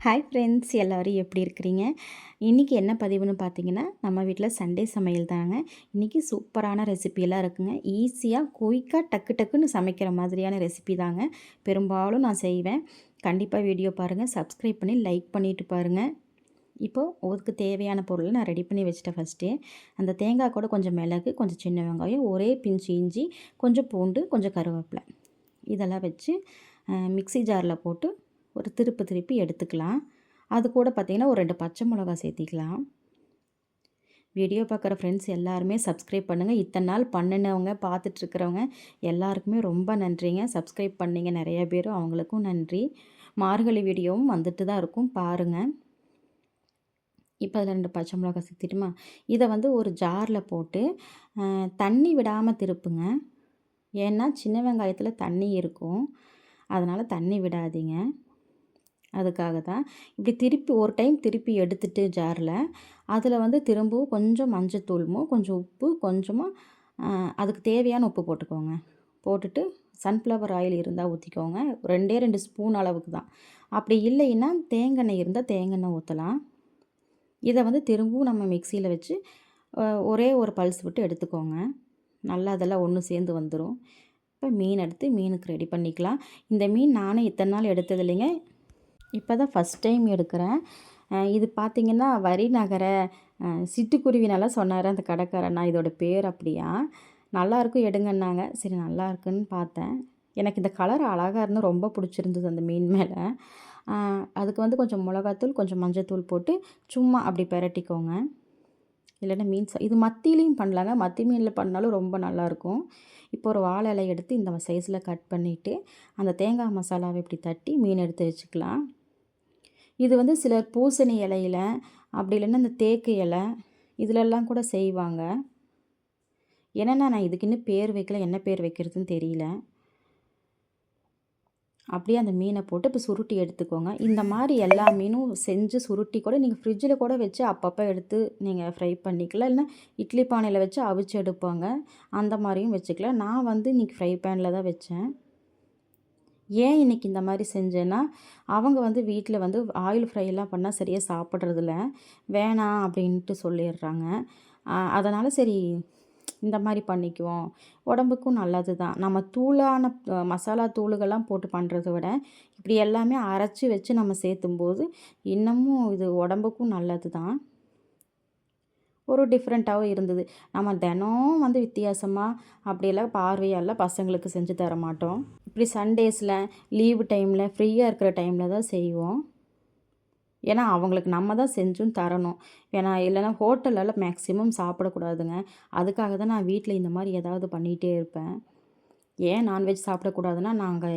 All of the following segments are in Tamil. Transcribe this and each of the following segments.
ஹாய் ஃப்ரெண்ட்ஸ், எல்லோரும் எப்படி இருக்கிறீங்க? இன்றைக்கி என்ன பதிவுன்னு பார்த்தீங்கன்னா, நம்ம வீட்டில் சண்டே சமையல் தாங்க. இன்றைக்கி சூப்பரான ரெசிபியெல்லாம் இருக்குங்க. ஈஸியாக குயிக்காக டக்கு டக்குன்னு சமைக்கிற மாதிரியான ரெசிபி தாங்க பெரும்பாலும் நான் செய்வேன். கண்டிப்பாக வீடியோ பாருங்கள், சப்ஸ்கிரைப் பண்ணி லைக் பண்ணிவிட்டு பாருங்கள். இப்போது அதுக்கு தேவையான பொருளை நான் ரெடி பண்ணி வச்சுட்டேன். ஃபஸ்ட்டே அந்த தேங்காய் கூட கொஞ்சம் மிளகு, கொஞ்சம் சின்ன வெங்காயம், ஒரே பிஞ்சு இஞ்சி, கொஞ்சம் பூண்டு, கொஞ்சம் கருவேப்பிலை இதெல்லாம் வச்சு மிக்ஸி ஜாரில் போட்டு ஒரு திருப்பி எடுத்துக்கலாம். அது கூட பார்த்திங்கன்னா ஒரு 2 பச்சை மிளகா சேர்த்திக்கலாம். வீடியோ பார்க்குற ஃப்ரெண்ட்ஸ் எல்லாருமே சப்ஸ்கிரைப் பண்ணுங்கள். இத்தனை நாள் பண்ணினவங்க பார்த்துட்ருக்கிறவங்க எல்லாருக்குமே ரொம்ப நன்றிங்க. சப்ஸ்கிரைப் பண்ணிங்க நிறைய பேர், அவங்களுக்கும் நன்றி. மார்கழி வீடியோவும் வந்துட்டு தான் இருக்கும், பாருங்கள். இப்போ அதில் 2 பச்சை மிளகா சேர்த்திட்டுமா, இதை ஒரு ஜாரில் போட்டு தண்ணி விடாமல் திருப்புங்க. ஏன்னா சின்ன வெங்காயத்தில் தண்ணி இருக்கும், அதனால் தண்ணி விடாதீங்க. அதுக்காக தான் இப்படி திருப்பி ஒரு டைம் திருப்பி எடுத்துட்டு ஜாரில் அதில் திரும்பவும் கொஞ்சம் மஞ்சத்தூளுமோ, கொஞ்சம் உப்பு, கொஞ்சமாக அதுக்கு தேவையான உப்பு போட்டுக்கோங்க. போட்டுட்டு சன்ஃப்ளவர் ஆயில் இருந்தால் ஊற்றிக்கோங்க. 2 ஸ்பூன் அளவுக்கு தான். அப்படி இல்லைன்னா தேங்காய் இருந்தால் தேங்காய் ஊற்றலாம். இதை திரும்பவும் நம்ம மிக்சியில் வச்சு ஒரே ஒரு பல்ஸ் விட்டு எடுத்துக்கோங்க. நல்லா அதெல்லாம் ஒன்று சேர்ந்து வந்துடும். இப்போ மீன் எடுத்து மீனுக்கு ரெடி பண்ணிக்கலாம். இந்த மீன் நானும் இத்தனை நாள் எடுத்தது இல்லைங்க, இப்போ தான் ஃபஸ்ட் டைம் எடுக்கிறேன். இது பார்த்திங்கன்னா வரிநகர சிட்டுக்குருவினெல்லாம் சொன்னார் அந்த கடைக்காரன். நான் இதோட பேர் அப்படியா, நல்லாயிருக்கும் எடுங்கன்னாங்க. சரி நல்லா இருக்குன்னு பார்த்தேன். எனக்கு இந்த கலர் அழகாக இருந்து ரொம்ப பிடிச்சிருந்தது அந்த மீன் மேலே. அதுக்கு கொஞ்சம் மிளகாத்தூள், கொஞ்சம் மஞ்சத்தூள் போட்டு சும்மா அப்படி பெரட்டிக்கோங்க. இல்லைன்னா மீன் இது மத்தியிலையும் பண்ணலாங்க. மத்தி மீனில் பண்ணாலும் ரொம்ப நல்லாயிருக்கும். இப்போ ஒரு வாழை இலை எடுத்து இந்த சைஸில் கட் பண்ணிவிட்டு அந்த தேங்காய் மசாலாவை இப்படி தட்டி மீன் எடுத்து வச்சுக்கலாம். இது சிலர் பூசணி இலையில், அப்படி இல்லைன்னா இந்த தேக்கு இலை இதிலெல்லாம் கூட செய்வாங்க. என்னென்னா நான் இதுக்கு இன்னும் பேர் வைக்கல, என்ன பேர் வைக்கிறதுன்னு தெரியல. அப்படியே அந்த மீனை போட்டு இப்போ சுருட்டி எடுத்துக்கோங்க. இந்த மாதிரி எல்லா மீனும் செஞ்சு சுருட்டி கூட நீங்கள் ஃப்ரிட்ஜில் கூட வச்சு அப்பப்போ எடுத்து நீங்கள் ஃப்ரை பண்ணிக்கலாம். இல்லைன்னா இட்லி பானையில் வச்சு அவிச்சு எடுப்பாங்க, அந்த மாதிரியும் வச்சுக்கலாம். நான் இன்றைக்கி ஃப்ரை பேனில் தான் வச்சேன். ஏன் இன்றைக்கி இந்த மாதிரி செஞ்சேன்னா, அவங்க வீட்டில் ஆயில் ஃப்ரைலாம் பண்ணால் சரியாக சாப்பிட்றதில்ல, வேணாம் அப்படின்ட்டு சொல்லிடுறாங்க. அதனால் சரி இந்த மாதிரி பண்ணிக்குவோம், உடம்புக்கும் நல்லது தான். நம்ம தூளான மசாலா தூளுகள்லாம் போட்டு பண்ணுறத விட இப்படி எல்லாமே அரைச்சி வச்சு நம்ம சேர்த்தும்போது இன்னமும் இது உடம்புக்கும் நல்லது தான். ஒரு டிஃப்ரெண்ட்டாகவும் இருந்தது. நம்ம தினம் வித்தியாசமாக அப்படியெல்லாம் பார்வையால் பசங்களுக்கு செஞ்சு தர மாட்டோம். இப்படி சண்டேஸில், லீவு டைமில், ஃப்ரீயாக இருக்கிற டைமில் தான் செய்வோம். ஏன்னா அவங்களுக்கு நம்ம தான் செஞ்சும் தரணும். ஏன்னா இல்லைன்னா ஹோட்டலெல்லாம் மேக்ஸிமம் சாப்பிடக்கூடாதுங்க. அதுக்காக தான் நான் வீட்டில் இந்த மாதிரி ஏதாவது பண்ணிகிட்டே இருப்பேன். ஏன் நான்வெஜ் சாப்பிடக்கூடாதுன்னா,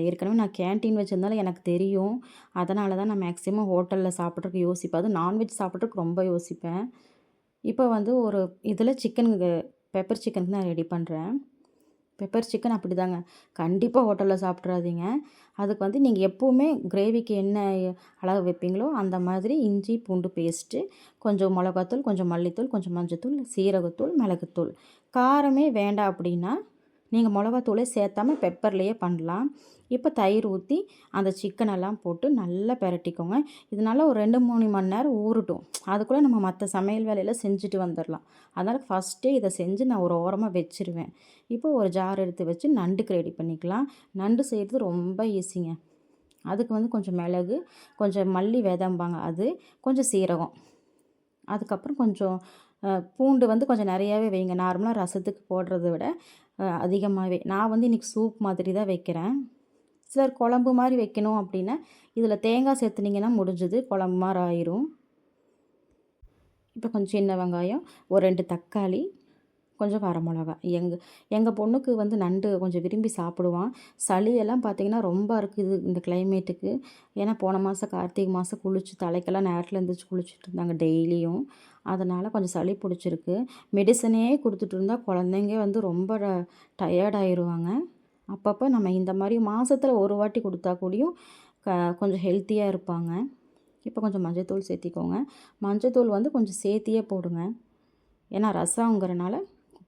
ஏற்கனவே நான் கேன்டீன் வச்சுருந்தாலும் எனக்கு தெரியும். அதனால தான் நான் மேக்ஸிமம் ஹோட்டலில் சாப்பிட்றதுக்கு யோசிப்பேன். அதுவும் நான்வெஜ் சாப்பிட்றதுக்கு ரொம்ப யோசிப்பேன். இப்போ ஒரு இதில் பெப்பர் சிக்கனுக்கு நான் ரெடி பண்ணுறேன். பெப்பர் சிக்கன் அப்படி தாங்க, கண்டிப்பாக ஹோட்டலில் சாப்பிட்றாதீங்க. அதுக்கு நீங்கள் எப்போவுமே கிரேவிக்கு என்ன அளவு வைப்பீங்களோ அந்த மாதிரி இஞ்சி பூண்டு பேஸ்ட்டு, கொஞ்சம் மிளகாத்தூள், கொஞ்சம் மல்லித்தூள், கொஞ்சம் மஞ்சத்தூள், சீரகத்தூள், மிளகுத்தூள். காரமே வேண்டாம் அப்படின்னா நீங்கள் மிளகாத்தூளே சேர்த்தாம பெப்பர்லேயே பண்ணலாம். இப்போ தயிர் ஊற்றி அந்த சிக்கனெல்லாம் போட்டு நல்லா பெரட்டிக்கோங்க. இதனால ஒரு 2-3 மணி நேரம் ஊறட்டும். அதுக்குள்ளே நம்ம மற்ற சமையல் வேலையில் செஞ்சுட்டு வந்துடலாம். அதனால் ஃபஸ்ட்டே இதை செஞ்சு நான் ஒரு ஓரமாக வச்சுருவேன். இப்போ ஒரு ஜார் எடுத்து வச்சு நண்டுக்கு ரெடி பண்ணிக்கலாம். நண்டு செய்கிறது ரொம்ப ஈஸிங்க. அதுக்கு கொஞ்சம் மிளகு, கொஞ்சம் மல்லி விதம்பாங்க அது, கொஞ்சம் சீரகம், அதுக்கப்புறம் கொஞ்சம் பூண்டு கொஞ்சம் நிறையாவே வைங்க. நார்மலாக ரசத்துக்கு போடுறத விட அதிகமாகவே. நான் இன்றைக்கி சூப் மாதிரி தான் வைக்கிறேன். சிலர் குழம்பு மாதிரி வைக்கணும் அப்படின்னா இதில் தேங்காய் சேர்த்துனிங்கன்னா முடிஞ்சுது, குழம்பு மாதிரி ஆயிரும். இப்போ கொஞ்சம் சின்ன வெங்காயம், ஒரு 2 தக்காளி, கொஞ்சம் வரமிளகா. எங்கள் பொண்ணுக்கு நண்டு கொஞ்சம் விரும்பி சாப்பிடுவான். சளியெல்லாம் பார்த்திங்கன்னா ரொம்ப இருக்குது இந்த கிளைமேட்டுக்கு. ஏன்னா போன மாதம் கார்த்திகை மாதம் குளிச்சு தலைக்கெல்லாம் நேரத்தில் எழுந்திரிச்சு குளிச்சுட்டு இருந்தாங்க டெய்லியும். அதனால் கொஞ்சம் சளி பிடிச்சிருக்கு. மெடிசனே கொடுத்துட்டு இருந்தால் குழந்தைங்க ரொம்ப டயர்டாயிருவாங்க. அப்பப்போ நம்ம இந்த மாதிரி மாதத்தில் ஒரு வாட்டி கொடுத்தா கூடயும் கொஞ்சம் ஹெல்த்தியாக இருப்பாங்க. இப்போ கொஞ்சம் மஞ்சத்தூள் சேர்த்திக்கோங்க. மஞ்சத்தூள் கொஞ்சம் சேர்த்தியே போடுங்க. ஏன்னா ரசங்கிறனால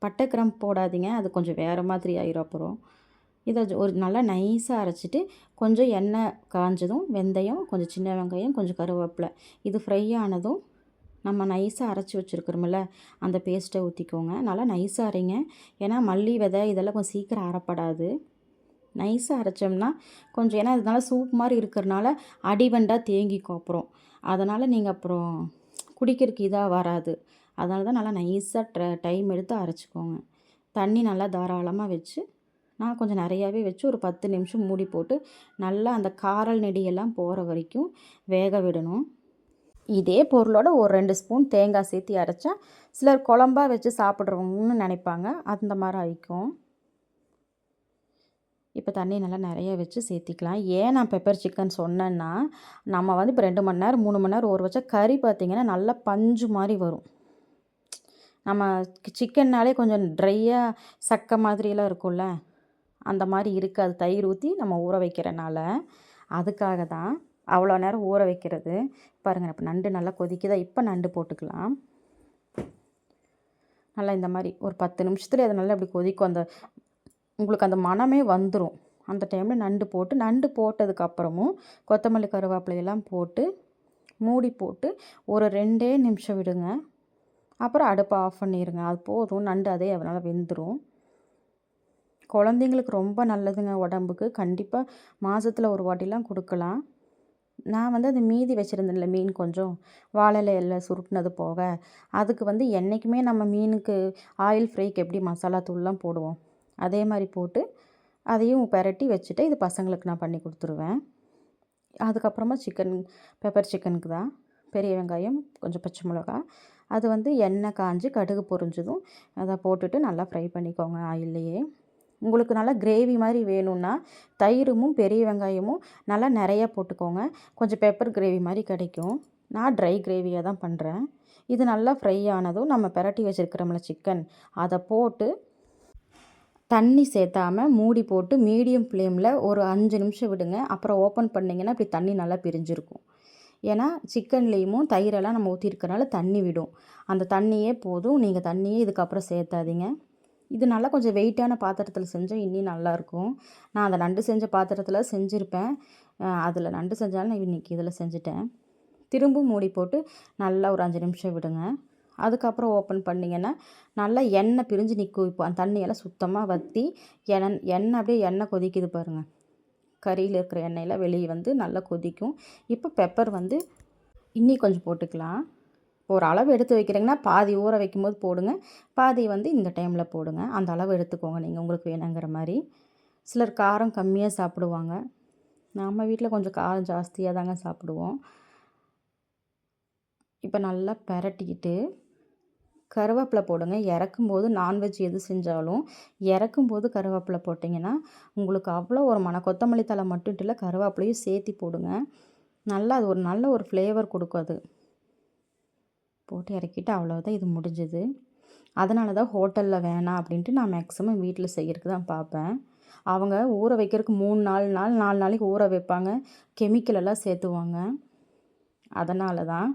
பட்டை கிராம்பு போடாதீங்க, அது கொஞ்சம் வேறு மாதிரி ஆயிரும் அப்புறம். இதை ஒரு நல்லா நைஸாக அரைச்சிட்டு கொஞ்சம் எண்ணெய் காஞ்சதும் வெந்தயம், கொஞ்சம் சின்ன வெங்காயம், கொஞ்சம் கருவேப்பிலை இது ஃப்ரை ஆனதும் நம்ம நைஸாக அரைச்சி வச்சுருக்குறோமில்ல அந்த பேஸ்ட்டை ஊற்றிக்கோங்க. நல்லா நைஸாக அரைங்க. ஏன்னா மல்லி விதை இதெல்லாம் கொஞ்சம் சீக்கிரம் அரைப்படாது. நைஸாக அரைச்சோம்னா கொஞ்சம் ஏன்னா இதனால சூப் மாதிரி இருக்கிறனால அடிவண்டாக தேங்கிக்கும் அப்புறம். அதனால் நீங்கள் அப்புறம் குடிக்கிறதுக்கு இதாக வராது. அதனால தான் நல்லா நைஸாக டைம் எடுத்து அரைச்சிக்கோங்க. தண்ணி நல்லா தாராளமாக வச்சு நான் கொஞ்சம் நிறையாவே வச்சு ஒரு 10 நிமிஷம் மூடி போட்டு நல்லா அந்த காரல் நெடியெல்லாம் போகிற வரைக்கும் வேக விடணும். இதே பொருளோட ஒரு 2 ஸ்பூன் தேங்காய் சேர்த்து அரைச்சா சிலர் குழம்பா வச்சு சாப்பிட்றவங்கன்னு நினைப்பாங்க. அந்த மாதிரி ஆயிக்கும். இப்போ தண்ணி நல்லா நிறைய வச்சு சேர்த்திக்கலாம். ஏன் நான் பெப்பர் சிக்கன் சொன்னேன்னா நம்ம வந்து இப்போ 2 மணி நேரம் 3 மணி நேரம் ஊற வச்சா கறி பார்த்திங்கன்னா நல்லா பஞ்சு மாதிரி வரும். நம்ம சிக்கன்னாலே கொஞ்சம் ட்ரையாக சக்கை மாதிரியெல்லாம் இருக்கும்ல அந்த மாதிரி இருக்காது. தயிர் ஊற்றி நம்ம ஊற வைக்கிறனால அதுக்காக தான் அவ்வளோ நேரம் ஊற வைக்கிறது. பாருங்கள் இப்போ நண்டு நல்லா கொதிக்குதா, இப்போ நண்டு போட்டுக்கலாம். நல்லா இந்த மாதிரி ஒரு 10 நிமிஷத்துல அது நல்லா இப்படி கொதிக்கும். உங்களுக்கு அந்த மணமே வந்துடும். அந்த டைமில் நண்டு போட்டதுக்கப்புறமும் கொத்தமல்லி கருவேப்பிலையெல்லாம் போட்டு மூடி போட்டு ஒரு 2 நிமிஷம் விடுங்க. அப்புறம் அடுப்பை ஆஃப் பண்ணிடுங்க. அது போதும், நண்டு அதே அதனால் வெந்துடும். குழந்தைங்களுக்கு ரொம்ப நல்லதுங்க உடம்புக்கு. கண்டிப்பாக மாதத்தில் ஒரு வாட்டிலாம் கொடுக்கலாம். நான் வந்து அது மீதி வச்சுருந்தேன்ல மீன் கொஞ்சம் வாழை இலையில் சுருட்டினது போக அதுக்கு வந்து என்றைக்குமே நம்ம மீனுக்கு ஆயில் ஃப்ரைக்கு எப்படி மசாலா தூள்லாம் போடுவோம் அதே மாதிரி போட்டு அதையும் பெரட்டி வச்சுட்டு இது பசங்களுக்கு நான் பண்ணி கொடுத்துருவேன். அதுக்கப்புறமா பெப்பர் சிக்கனுக்கு தான் பெரிய வெங்காயம், கொஞ்சம் பச்சை மிளகா, அது வந்து எண்ணெய் காஞ்சி கடுகு பொரிஞ்சதும் அதை போட்டுட்டு நல்லா ஃப்ரை பண்ணிக்கோங்க ஆயில்லையே. உங்களுக்கு நல்லா கிரேவி மாதிரி வேணும்னா தயிரும் பெரிய வெங்காயமும் நல்லா நிறையா போட்டுக்கோங்க. கொஞ்சம் பெப்பர் கிரேவி மாதிரி கிடைக்கும். நான் ட்ரை கிரேவியாக தான் பண்ணுறேன். இது நல்லா ஃப்ரை ஆனதும் நம்ம பெரட்டி வச்சுருக்கிறோம்ல சிக்கன் அதை போட்டு தண்ணி சேர்த்தாமல் மூடி போட்டு மீடியம் ஃப்ளேமில் ஒரு 5 நிமிஷம் விடுங்க. அப்புறம் ஓப்பன் பண்ணிங்கன்னா இப்படி தண்ணி நல்லா பிரிஞ்சிருக்கும். ஏன்னா சிக்கன்லேயும் தயிரெல்லாம் நம்ம ஊற்றிருக்கனால தண்ணி விடும். அந்த தண்ணியே போதும். நீங்கள் தண்ணியே இதுக்கப்புறம் சேர்த்தாதீங்க. இது நல்லா கொஞ்சம் வெயிட்டான பாத்திரத்தில் செஞ்சால் இன்னும் நல்லாயிருக்கும். நான் அந்த நண்டு செஞ்ச பாத்திரத்தில் செஞ்சுருப்பேன். அதில் நண்டு செஞ்சாலும் நான் இன்றைக்கி இதில் செஞ்சுட்டேன். திரும்ப மூடி போட்டு நல்லா ஒரு 5 நிமிஷம் விடுங்க. அதுக்கப்புறம் ஓப்பன் பண்ணிங்கன்னா நல்லா எண்ணெய் பிரிஞ்சு நிற்கும். இப்போ அந்த தண்ணியெல்லாம் சுத்தமாக வற்றி எண்ணெய் அப்படியே எண்ணெய் கொதிக்குது பாருங்கள். கறியில் இருக்கிற எண்ணெயெல்லாம் வெளியே வந்து நல்லா கொதிக்கும். இப்போ பெப்பர் வந்து இன்னி கொஞ்சம் போட்டுக்கலாம். ஒரு அளவு எடுத்து வைக்கிறீங்கன்னா பாதி ஊற வைக்கும்போது போடுங்க, பாதி வந்து இந்த டைமில் போடுங்க. அந்த அளவு எடுத்துக்கோங்க நீங்கள் உங்களுக்கு வேணுங்கிற மாதிரி. சிலர் காரம் கம்மியாக சாப்பிடுவாங்க. நம்ம வீட்டில் கொஞ்சம் காரம் ஜாஸ்தியாக தாங்க சாப்பிடுவோம். இப்போ நல்லா பெரட்டிக்கிட்டு கருவேப்பிலை போடுங்க. இறக்கும்போது நான்வெஜ் எது செஞ்சாலும் இறக்கும்போது கருவேப்பிலை போட்டிங்கன்னா உங்களுக்கு அவ்வளோ ஒரு கொத்தமல்லி தழை மட்டும் இல்லை கருவேப்பிலையும் சேர்த்து போடுங்க. நல்லா அது ஒரு நல்ல ஒரு ஃப்ளேவர் கொடுக்கும். அது போட்டு இறக்கிட்டு அவ்வளோதான், இது முடிஞ்சுது. அதனால தான் ஹோட்டலில் வேணாம் அப்படின்ட்டு நான் மேக்ஸிமம் வீட்டில் செய்கிறதுக்கு தான் பார்ப்பேன். அவங்க ஊற வைக்கிறதுக்கு 4 நாளைக்கு ஊற வைப்பாங்க. கெமிக்கல் எல்லாம் சேர்த்துவாங்க. அதனால தான்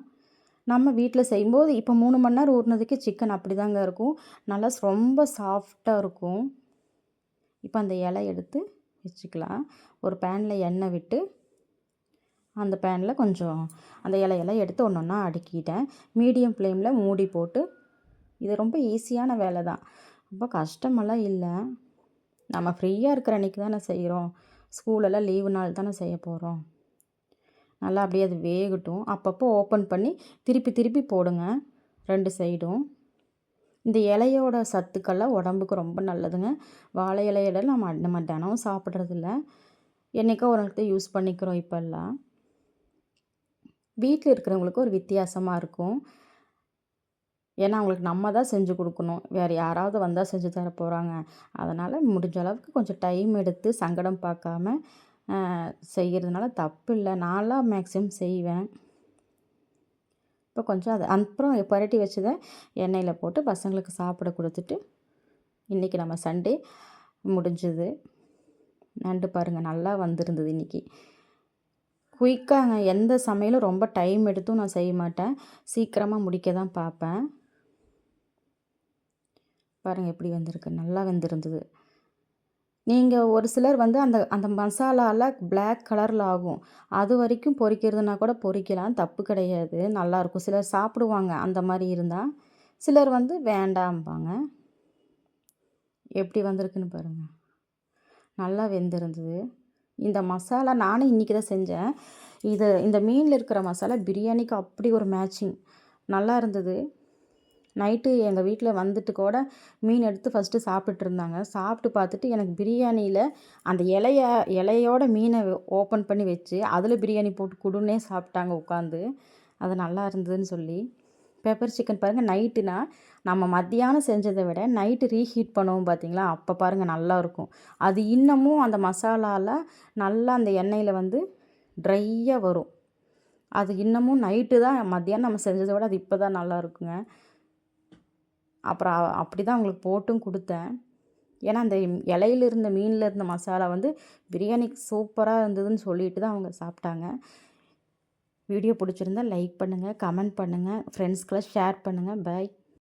நம்ம வீட்டில் செய்யும்போது இப்போ 3 மணி நேரம் ஊறினதுக்கே சிக்கன் அப்படி தாங்க இருக்கும். நல்லா ரொம்ப சாஃப்டாக இருக்கும். இப்போ அந்த இலை எடுத்து வச்சுக்கலாம். ஒரு பேனில் எண்ணெய் விட்டு அந்த பேனில் கொஞ்சம் அந்த இலையெல்லாம் எடுத்து ஒன்று ஒன்றா அடுக்கிட்டேன். மீடியம் ஃப்ளேமில் மூடி போட்டு இது ரொம்ப ஈஸியான வேலை தான். ரொம்ப கஷ்டமெல்லாம் இல்லை. நம்ம ஃப்ரீயாக இருக்கிற அன்றைக்கி தானே செய்கிறோம். ஸ்கூலெல்லாம் லீவு நாள் தானே செய்ய போகிறோம். நல்லா அப்படியே அது வேகட்டும். அப்பப்போ ஓப்பன் பண்ணி திருப்பி போடுங்க 2 சைடும். இந்த இலையோட சத்துக்கள்லாம் உடம்புக்கு ரொம்ப நல்லதுங்க. வாழை இலையில நம்ம தினமும் சாப்பிட்றதில்ல, என்றைக்கோ ஒரு நாளைக்கு யூஸ் பண்ணிக்கிறோம் இப்போல்லாம். வீட்டில் இருக்கிறவங்களுக்கு ஒரு வித்தியாசமாக இருக்கும். ஏன்னா அவங்களுக்கு நம்ம தான் செஞ்சு கொடுக்கணும், வேறு யாராவது வந்தால் செஞ்சு தர போகிறாங்க. அதனால் முடிஞ்ச அளவுக்கு கொஞ்சம் டைம் எடுத்து சங்கடம் பார்க்காம செய்கிறதுனால தப்பு இல்லை. நான்லாம் மேக்ஸிமம் செய்வேன். இப்போ கொஞ்சம் அப்புறம் புரட்டி வச்சதை எண்ணெயில் போட்டு பசங்களுக்கு சாப்பிட கொடுத்துட்டு இன்றைக்கி நம்ம சண்டே முடிஞ்சுது. நண்டு பாருங்கள் நல்லா வந்திருந்தது இன்றைக்கி. குயிக்காங்க, எந்த சமையலும் ரொம்ப டைம் எடுத்தும் நான் செய்ய மாட்டேன். சீக்கிரமாக முடிக்க தான் பார்ப்பேன். பாருங்கள் எப்படி வந்திருக்கு, நல்லா வெந்திருந்தது. நீங்கள் ஒரு சிலர் வந்து அந்த அந்த மசாலால பிளாக் கலரில் ஆகும். அது வரைக்கும் பொரிக்கிறதுனா கூட பொரிக்கலாம். தப்பு கிடையாது. நல்லாயிருக்கும். சிலர் சாப்பிடுவாங்க அந்த மாரி இருந்தா. சிலர் வந்து வேண்டாம்பாங்க. எப்படி வந்திருக்குன்னு பாருங்க. நல்லா வெந்திருந்தது. இந்த மசாலா நானும் இன்றைக்கி தான் செஞ்சேன். இந்த மீன்ல இருக்கிற மசாலா பிரியாணிக்கு அப்படி ஒரு மேட்சிங். நல்லா இருந்தது. நைட்டு எங்கள் வீட்டில் வந்துட்டு கூட மீன் எடுத்து ஃபஸ்ட்டு சாப்பிட்டுருந்தாங்க. சாப்பிட்டு பார்த்துட்டு எனக்கு பிரியாணியில் அந்த இலையோட மீனை ஓப்பன் பண்ணி வச்சு அதில் பிரியாணி போட்டு குடுன்னே சாப்பிட்டாங்க உட்காந்து. அது நல்லா இருந்ததுன்னு சொல்லி. பெப்பர் சிக்கன் பாருங்கள், நைட்டுனா நம்ம மத்தியானம் செஞ்சதை விட நைட்டு ரீஹீட் பண்ணுவோம் பார்த்தீங்களா, அப்போ பாருங்கள் நல்லாயிருக்கும். அது இன்னமும் அந்த மசாலாவில் நல்லா அந்த எண்ணெயில் வந்து ட்ரையாக வரும். அது இன்னமும் நைட்டு தான் மத்தியானம் நம்ம செஞ்சதை விட அது இப்போ தான் நல்லாயிருக்குங்க. அப்புறம் அப்படி தான் அவங்களுக்கு போட்டும் கொடுத்தேன். ஏன்னா அந்த இலையில இருந்த மீனில் இருந்த மசாலா வந்து பிரியாணிக்கு சூப்பராக இருந்ததுன்னு சொல்லிட்டு தான் அவங்க சாப்பிட்டாங்க. வீடியோ பிடிச்சிருந்தா லைக் பண்ணுங்கள், கமெண்ட் பண்ணுங்கள், ஃப்ரெண்ட்ஸ்க்கெல்லாம் ஷேர் பண்ணுங்கள். பாய்.